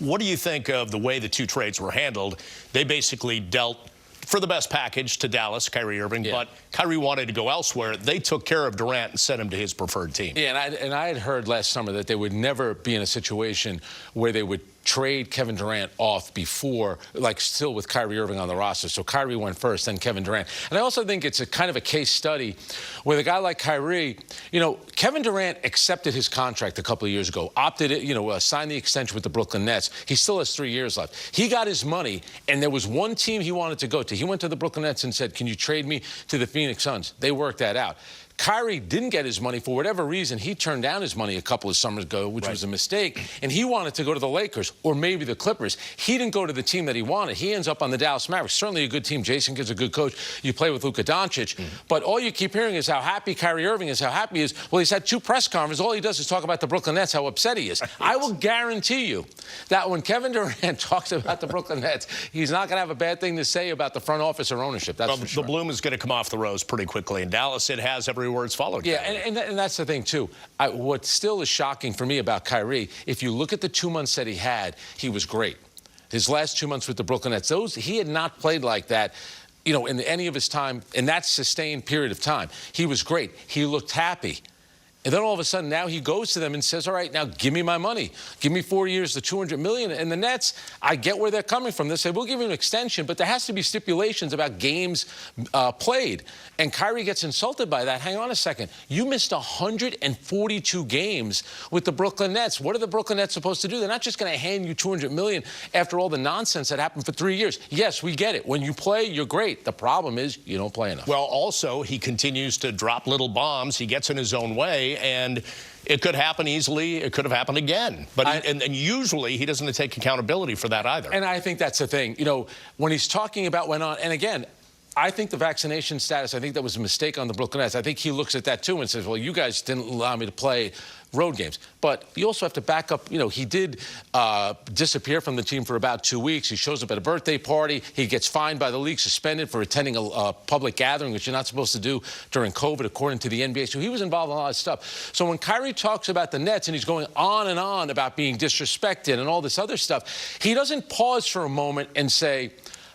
What do you think of the way the two trades were handled? They basically dealt for the best package to Dallas, Kyrie Irving, but Kyrie wanted to go elsewhere. They took care of Durant and sent him to his preferred team. Yeah, and I had heard last summer that they would never be in a situation where they would trade Kevin Durant off before, like still with Kyrie Irving on the roster. So Kyrie went first, then Kevin Durant. And I also think it's a kind of a case study with a guy like Kyrie. You know, Kevin Durant accepted his contract a couple of years ago, opted it, signed the extension with the Brooklyn Nets. He still has 3 years left. He got his money, and there was one team he wanted to go to. He went to the Brooklyn Nets and said, "Can you trade me to the Phoenix Suns?" They worked that out. Kyrie didn't get his money for whatever reason. He turned down his money a couple of summers ago, which was a mistake, and he wanted to go to the Lakers or maybe the Clippers. He didn't go to the team that he wanted. He ends up on the Dallas Mavericks. Certainly a good team. Jason Kidd's a good coach. You play with Luka Doncic. But all you keep hearing is how happy Kyrie Irving is, how happy he is. Well, he's had 2 press conferences. All he does is talk about the Brooklyn Nets, how upset he is. I will guarantee you that when Kevin Durant talks about the Brooklyn Nets, he's not going to have a bad thing to say about the front office or ownership. That's for sure. The bloom is going to come off the rose pretty quickly. In Dallas, it has everywhere it's followed. Yeah. And that's the thing, too. What still is shocking for me about Kyrie, if you look at the 2 months that he had, he was great. His last 2 months with the Brooklyn Nets, he had not played like that, in any of his time, in that sustained period of time. He was great. He looked happy. And then all of a sudden, now he goes to them and says, all right, now give me my money. Give me 4 years, the $200 million. And the Nets, I get where they're coming from. They say, we'll give you an extension, but there has to be stipulations about games played. And Kyrie gets insulted by that. Hang on a second. You missed 142 games with the Brooklyn Nets. What are the Brooklyn Nets supposed to do? They're not just going to hand you $200 million after all the nonsense that happened for 3 years. Yes, we get it. When you play, you're great. The problem is you don't play enough. Well, also, he continues to drop little bombs. He gets in his own way. And it could happen easily. It could have happened again. But and usually he doesn't take accountability for that either. And I think that's the thing. When he's talking about and again, I think the vaccination status, I think that was a mistake on the Brooklyn Nets. I think he looks at that, too, and says, well, you guys didn't allow me to play road games. But you also have to back up. He did disappear from the team for about 2 weeks. He shows up at a birthday party. He gets fined by the league, suspended for attending a public gathering, which you're not supposed to do during COVID, according to the NBA. So he was involved in a lot of stuff. So when Kyrie talks about the Nets and he's going on and on about being disrespected and all this other stuff, he doesn't pause for a moment and say,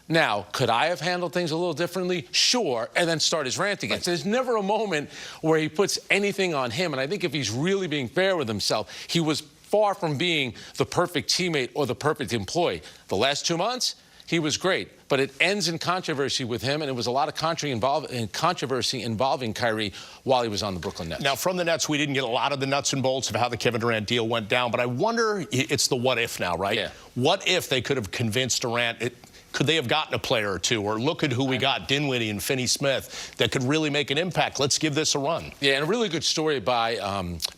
now, could I have handled things a little differently? Sure, and then start his rant again. So there's never a moment where he puts anything on him. And I think if he's really being fair with himself, he was far from being the perfect teammate or the perfect employee. The last 2 months, he was great. But it ends in controversy with him, and it was a lot of controversy involving Kyrie while he was on the Brooklyn Nets. Now, from the Nets, we didn't get a lot of the nuts and bolts of how the Kevin Durant deal went down, but I wonder, it's the what if now, right? Yeah. What if they could have convinced Durant? Could they have gotten a player or two? Or look at who we got, Dinwiddie and Finney-Smith, that could really make an impact. Let's give this a run. Yeah, and a really good story by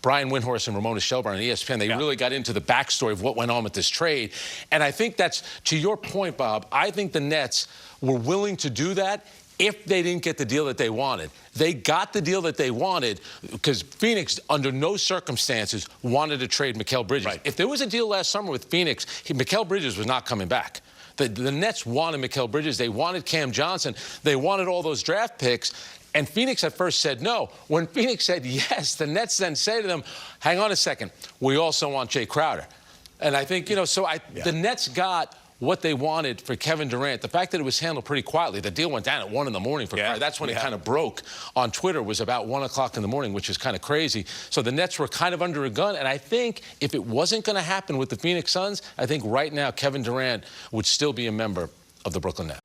Brian Windhorst and Ramona Shelburne on ESPN. They really got into the backstory of what went on with this trade. And I think that's, to your point, Bob, I think the Nets were willing to do that if they didn't get the deal that they wanted. They got the deal that they wanted because Phoenix, under no circumstances, wanted to trade Mikal Bridges. Right. If there was a deal last summer with Phoenix, Mikal Bridges was not coming back. The Nets wanted Mikal Bridges. They wanted Cam Johnson. They wanted all those draft picks. And Phoenix at first said no. When Phoenix said yes, the Nets then say to them, hang on a second, we also want Jay Crowder. And I think, the Nets got what they wanted for Kevin Durant. The fact that it was handled pretty quietly. The deal went down at 1 in the morning for Kyrie. That's when it kind of broke on Twitter, was about 1 o'clock in the morning, which is kind of crazy. So the Nets were kind of under a gun. And I think if it wasn't going to happen with the Phoenix Suns, I think right now Kevin Durant would still be a member of the Brooklyn Nets.